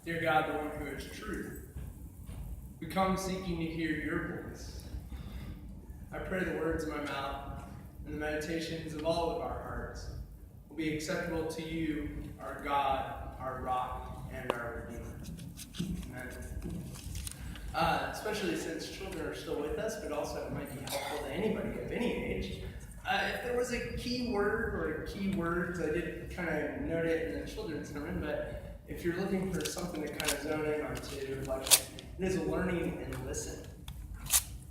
Dear God, the one who is truth, we come seeking to hear your voice. I pray the words of my mouth and the meditations of all of our hearts will be acceptable to you, our God, our rock, and our Redeemer. Amen. Especially since children are still with us, but also it might be helpful to anybody of any age. If there was a key word or key words, I did kind of note it in the children's sermon, but if you're looking for something to kind of zone in onto, like, it is learning and listen.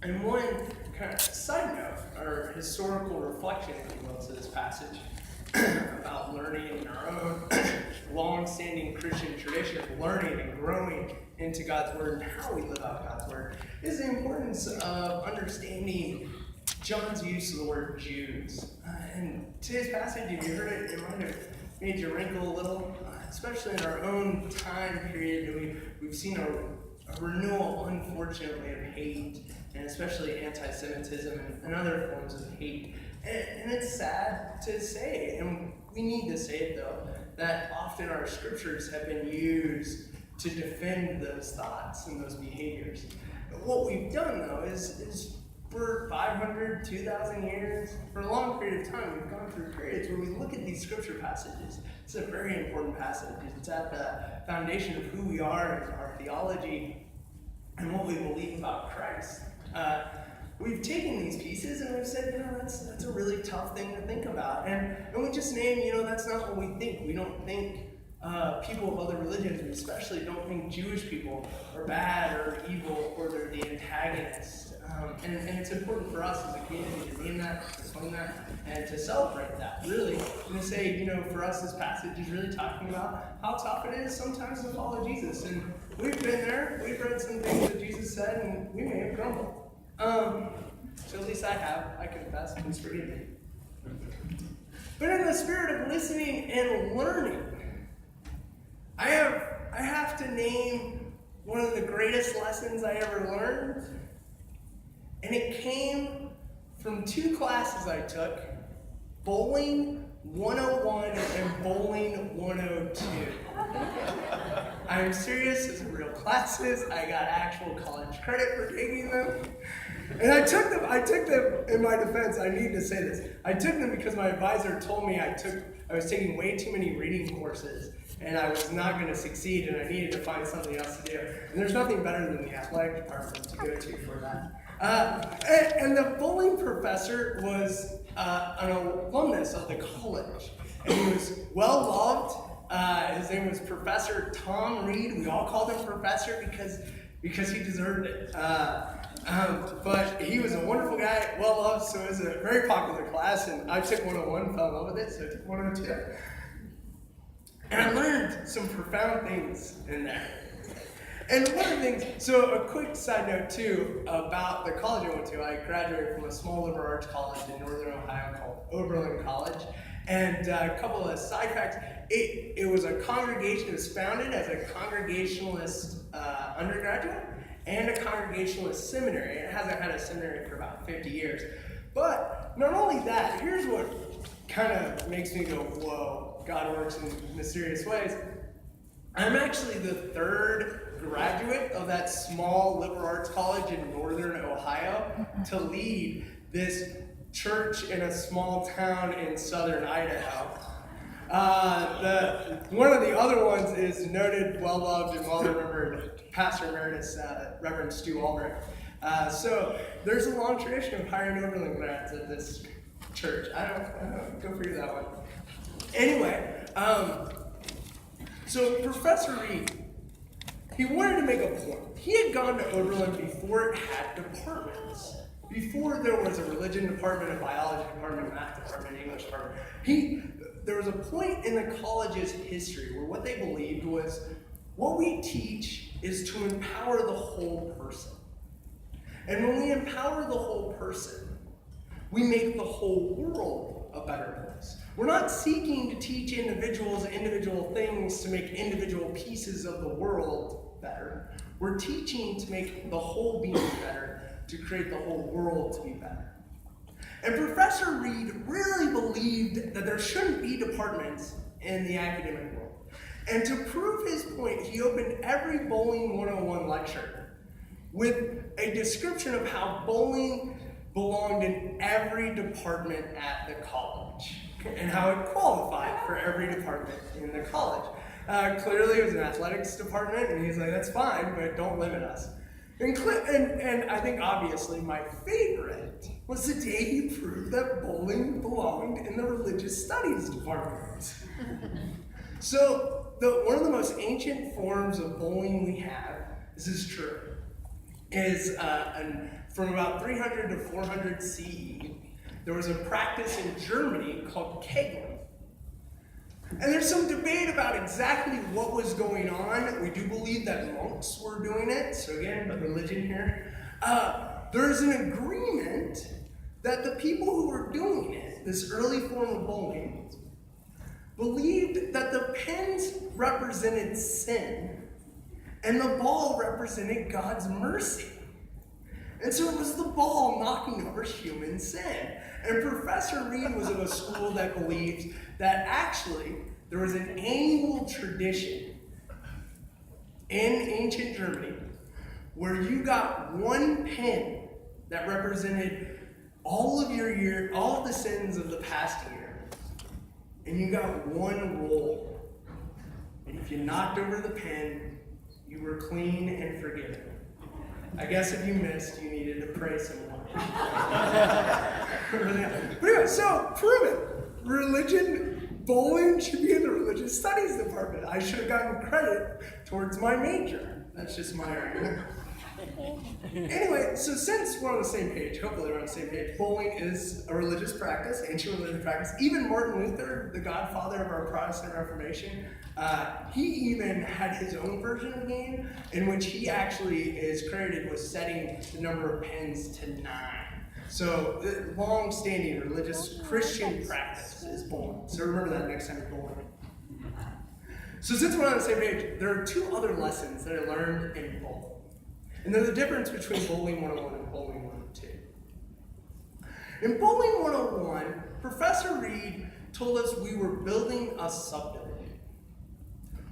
And one kind of side note, or historical reflection, if you will, to this passage about learning in our own long-standing Christian tradition of learning and growing into God's Word and how we live out God's Word, is the importance of understanding John's use of the word Jews. And today's passage, if you heard it, it might have made you wrinkle a little, especially in our own time period. We've seen a renewal, unfortunately, of hate, and especially anti-Semitism and other forms of hate. And it's sad to say, and we need to say it though, that often our scriptures have been used to defend those thoughts and those behaviors. But what we've done though is for 500, 2,000 years, for a long period of time, we've gone through periods where we look at these scripture passages. It's a very important passage. It's at the foundation of who we are and our theology and what we believe about Christ. We've taken these pieces and we've said, that's a really tough thing to think about. And we just name, that's not what we think. We don't think people of other religions, we especially don't think Jewish people are bad or evil or they're the antagonists. And it's important for us as a community to name that, to explain that, and to celebrate that, really. And to say, for us, this passage is really talking about how tough it is sometimes to follow Jesus. And we've been there, we've read some things that Jesus said, and we may have grumbled. So at least I have, I confess, please forgive me. But in the spirit of listening and learning, I have to name one of the greatest lessons I ever learned. And it came from two classes I took, Bowling 101 and Bowling 102. I'm serious, these are real classes. I got actual college credit for taking them. And I took them, in my defense, I need to say this. I took them because my advisor told me I was taking way too many reading courses and I was not going to succeed and I needed to find something else to do. And there's nothing better than the athletic department to go to for that. And the bowling professor was an alumnus of the college. And he was well loved. His name was Professor Tom Reed. We all called him Professor because he deserved it. But he was a wonderful guy, well loved, so it was a very popular class. And I took 101, fell in love with it, so I took 102. And I learned some profound things in there. And one of the things, so a quick side note too, about the college I went to. I graduated from a small liberal arts college in northern Ohio called Oberlin College. And a couple of side facts, it was a congregation, it was founded as a Congregationalist undergraduate and a Congregationalist seminary. It hasn't had a seminary for about 50 years. But not only that, here's what kind of makes me go, whoa, God works in mysterious ways. I'm actually the third graduate of that small liberal arts college in northern Ohio to lead this church in a small town in southern Idaho. One of the other ones is noted, well-loved, and well-remembered Pastor Emeritus, Reverend Stu Albrecht. So there's a long tradition of hiring Oberlin grads at this church. I don't go figure that one. Anyway, so Professor Reed, he wanted to make a point. He had gone to Oberlin before it had departments. Before there was a religion department, a biology department, a math department, English department. There was a point in the college's history where what they believed was what we teach is to empower the whole person. And when we empower the whole person, we make the whole world a better place. We're not seeking to teach individuals individual things to make individual pieces of the world better. We're teaching to make the whole being better, to create the whole world to be better. And Professor Reed really believed that there shouldn't be departments in the academic world. And to prove his point, he opened every Bowling 101 lecture with a description of how bowling belonged in every department at the college and how it qualified for every department in the college. Clearly it was an athletics department, and he's like, that's fine, but don't limit us. And I think obviously my favorite was the day he proved that bowling belonged in the religious studies department. So one of the most ancient forms of bowling we have, this is true, is from about 300 to 400 CE, there was a practice in Germany called kegling. And there's some debate about exactly what was going on. We do believe that monks were doing it, so again, the religion here. There's an agreement that the people who were doing it, this early form of bowling, believed that the pins represented sin and the ball represented God's mercy. And so it was the ball knocking over human sin. And Professor Reed was of a school that believed that actually there was an annual tradition in ancient Germany where you got one pin that represented all of the sins of the past year, and you got one roll. And if you knocked over the pin, you were clean and forgiven. I guess if you missed, you needed to pray some more. But anyway, so prove it. Bowling should be in the religious studies department. I should have gotten credit towards my major. That's just my argument. Anyway, so since we're on the same page, hopefully we're on the same page, bowling is a religious practice, ancient religious practice. Even Martin Luther, the godfather of our Protestant Reformation, he even had his own version of the game in which he actually is credited with setting the number of pins to 9. So long-standing religious Christian practice is bowling. So remember that next time you're bowling. So since we're on the same page, there are 2 other lessons that I learned in bowling. And there's a difference between Bowling 101 and Bowling 102. In Bowling 101, Professor Reed told us we were building a subdivision.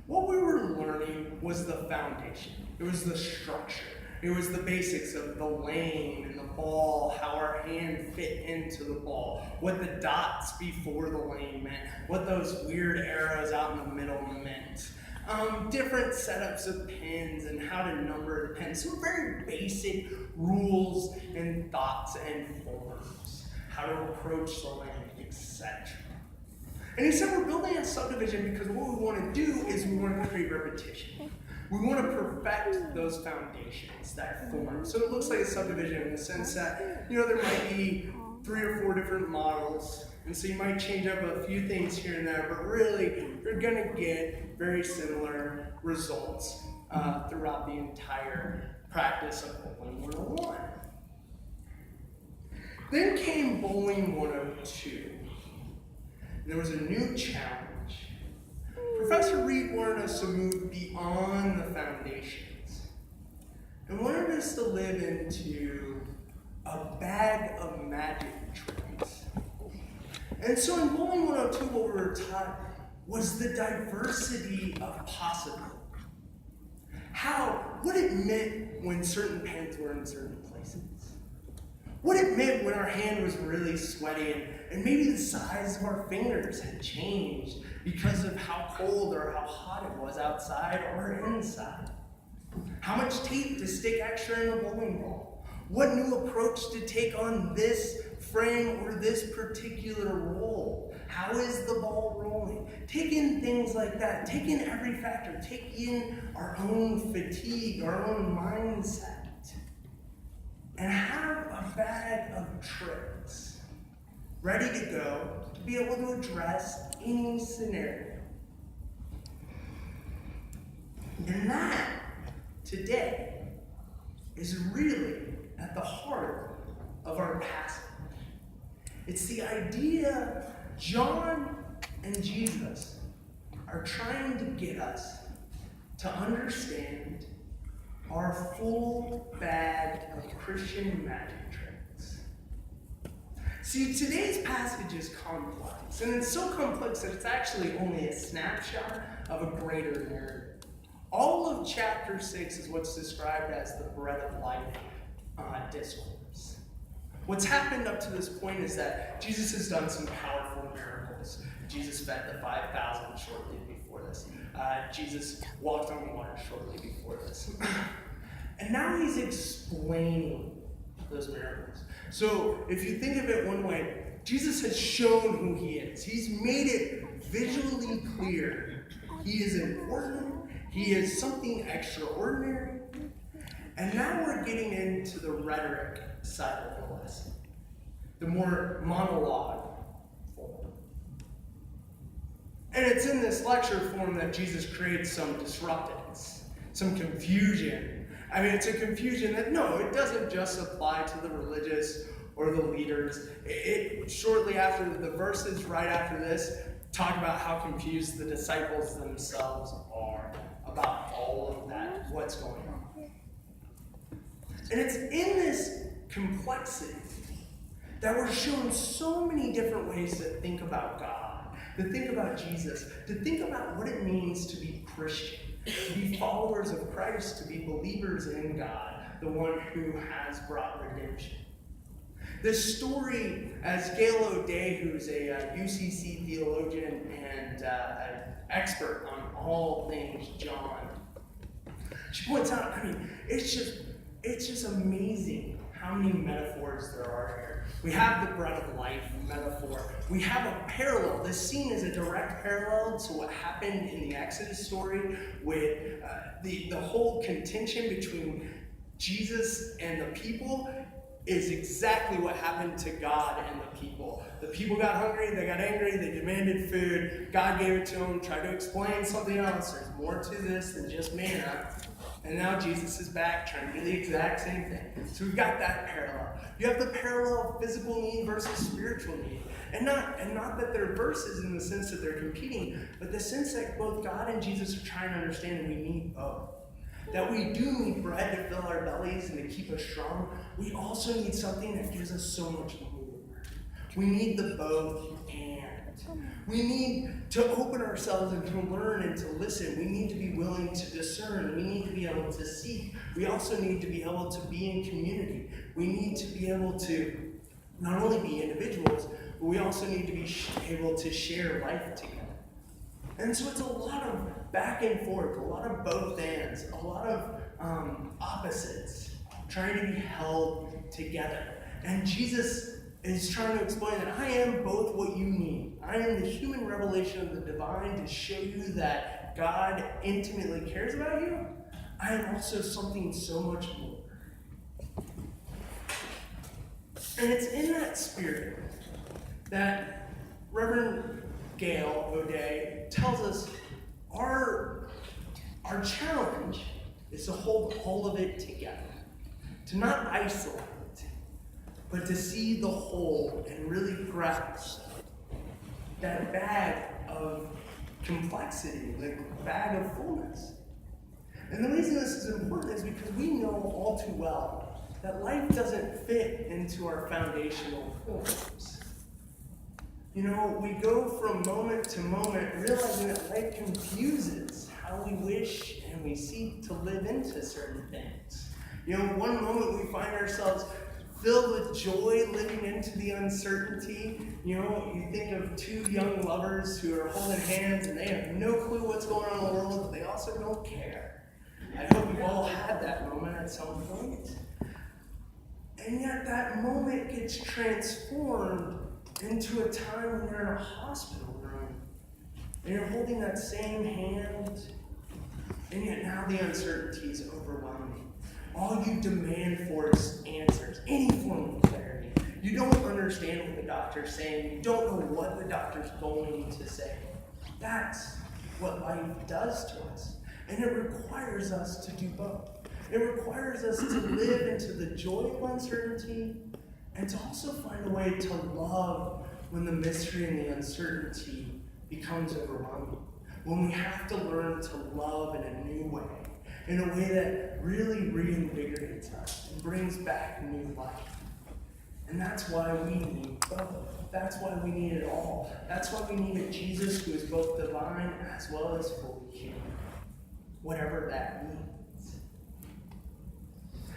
What we were learning was the foundation. It was the structure. It was the basics of the lane and the ball, how our hand fit into the ball, what the dots before the lane meant, what those weird arrows out in the middle meant. Different setups of pins and how to number the pins. So very basic rules and thoughts and forms, how to approach the lane, etc. And he said we're building a subdivision because what we want to do is we want to create repetition. We want to perfect those foundations, that form. So it looks like a subdivision in the sense that, there might be 3 or 4 different models. And so you might change up a few things here and there, but really, you're going to get very similar results throughout the entire practice of Bowling 101. Then came Bowling 102. And there was a new challenge. Professor Reed wanted us to move beyond the foundations and wanted us to live into a bag of magic tricks. And so in Bowling 102, what we were taught was the diversity of possibility. What it meant when certain pens were in certain places. What it meant when our hand was really sweaty and maybe the size of our fingers had changed because of how cold or how hot it was outside or inside. How much tape to stick extra in the bowling ball. What new approach to take on this frame or this particular roll. How is the ball rolling? Take in things like that. Take in every factor. Take in our own fatigue, our own mindset. And have a bag of tricks ready to go to be able to address any scenario. And that, today, is really at the heart of our passage. It's the idea John and Jesus are trying to get us to understand our full bag of Christian magic tricks. See, today's passage is complex, and it's so complex that it's actually only a snapshot of a greater narrative. All of chapter 6 is what's described as the bread of life discourse. What's happened up to this point is that Jesus has done some powerful miracles. Jesus fed the 5,000 shortly before this. Jesus walked on water shortly before this. And now he's explaining those miracles. So if you think of it one way, Jesus has shown who he is. He's made it visually clear. He is important. He is something extraordinary. And now we're getting into the rhetoric side of the lesson, the more monologue form. And it's in this lecture form that Jesus creates some disruptance, some confusion. I mean, it's a confusion that, no, it doesn't just apply to the religious or the leaders. It shortly after the verses right after this talk about how confused the disciples themselves are about all of that, what's going on. And it's in this complexity that we're shown so many different ways to think about God, to think about Jesus, to think about what it means to be Christian, to be followers of Christ, to be believers in God, the one who has brought redemption. This story, as Gail O'Day, who's a UCC theologian and an expert on all things John, she points out, I mean, it's just amazing how many metaphors there are here. We have the bread of life metaphor. We have a parallel. This scene is a direct parallel to what happened in the Exodus story with the whole contention between Jesus and the people is exactly what happened to God and the people. The people got hungry, they got angry, they demanded food. God gave it to them, tried to explain something else. There's more to this than just manna. And now Jesus is back trying to do the exact same thing. So we've got that parallel. You have the parallel of physical need versus spiritual need. And not that they're verses in the sense that they're competing, but the sense that both God and Jesus are trying to understand we need both. That we do need bread to fill our bellies and to keep us strong. We also need something that gives us so much more. We need the both and. We need to open ourselves and to learn and to listen. We need to be willing to discern. We need to be able to seek. We also need to be able to be in community. We need to be able to not only be individuals, but we also need to be able to share life together. And so it's a lot of back and forth, a lot of both ends, a lot of opposites trying to be held together. And Jesus is trying to explain that I am both what you need. I am the human revelation of the divine to show you that God intimately cares about you. I am also something so much more. And it's in that spirit that Reverend Gail O'Day tells us our challenge is to hold all of it together, to not isolate it, but to see the whole and really grasp that bag of complexity, the bag of fullness. And the reason this is important is because we know all too well that life doesn't fit into our foundational forms. You know, we go from moment to moment realizing that life confuses how we wish and we seek to live into certain things. You know, one moment we find ourselves filled with joy living into the uncertainty. You know, you think of two young lovers who are holding hands and they have no clue what's going on in the world, but they also don't care. I hope we've all had that moment at some point. And yet that moment gets transformed into a time when you're in a hospital room and you're holding that same hand, and yet now the uncertainty is overwhelming. All you demand for is answers, any form of clarity. You don't understand what the doctor's saying. You don't know what the doctor's going to say. That's what life does to us. And it requires us to do both. It requires us to live into the joy of uncertainty and to also find a way to love when the mystery and the uncertainty becomes overwhelming. When we have to learn to love in a new way, in a way that really reinvigorates us and brings back new life. And that's why we need both. That's why we need it all. That's why we need a Jesus who is both divine as well as fully human. Whatever that means.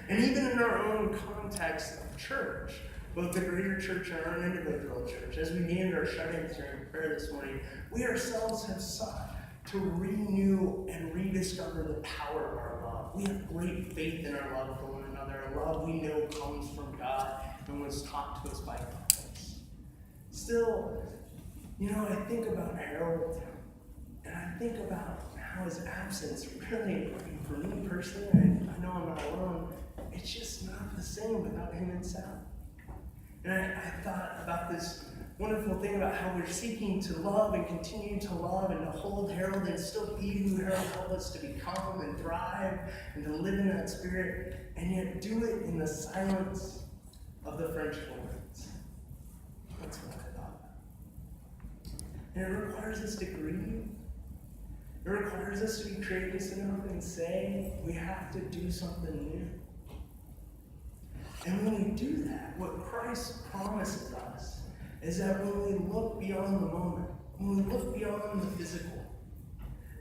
And even in our own context of church, both the greater church and our own individual church, as we began our shut-ins during prayer this morning, we ourselves have sought to renew and rediscover the power of our love. We have great faith in our love for one another, a love we know comes from God and was taught to us by prophets. Still, I think about Harold, and I think about how his absence really, for me personally, I know I'm not alone, it's just not the same without him and Sal. And I thought about this wonderful thing about how we're seeking to love and continue to love and to hold Harold and still be who Harold helped us to become and thrive and to live in that spirit, and yet do it in the silence of the French Florence. That's what I thought. And it requires us to grieve. It requires us to be courageous enough and say, we have to do something new. And when we do that, what Christ promises us is that when we look beyond the moment, when we look beyond the physical,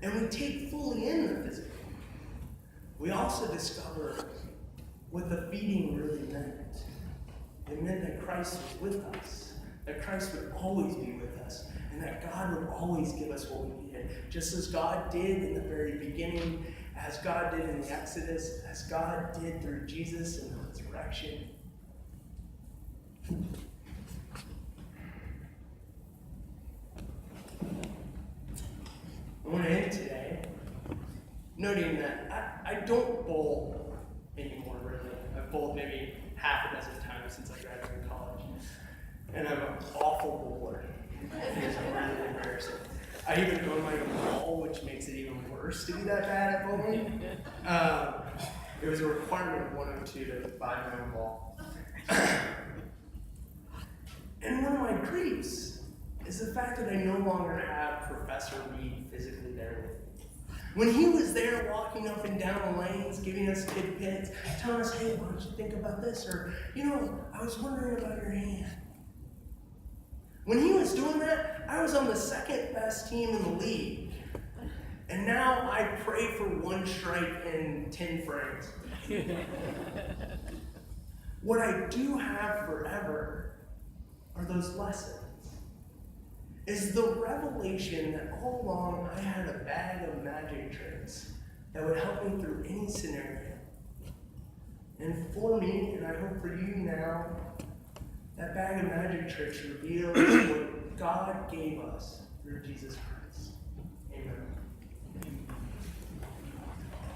and we take fully in the physical, we also discover what the feeding really meant. It meant that Christ was with us, that Christ would always be with us, and that God would always give us what we needed, just as God did in the very beginning, as God did in the Exodus, as God did through Jesus in the resurrection. I want to end today noting that I don't bowl anymore, really. I've bowled maybe half a dozen times since I graduated college, and I'm an awful bowler. It is really embarrassing. I even own my own ball, which makes it even worse to be that bad at bowling. It was a requirement of 102 to buy my own ball. And one of my griefs is the fact that I no longer have Professor Reed physically there with me. When he was there walking up and down the lanes, giving us tidbits, telling us, hey, why don't you think about this? Or, I was wondering about your hand. When he was doing that, I was on the second best team in the league. And now I pray for 1 strike and 10 frames. What I do have forever are those lessons. Is the revelation that all along I had a bag of magic tricks that would help me through any scenario. And for me, and I hope for you now, that bag of magic tricks reveals what God gave us through Jesus Christ. Amen.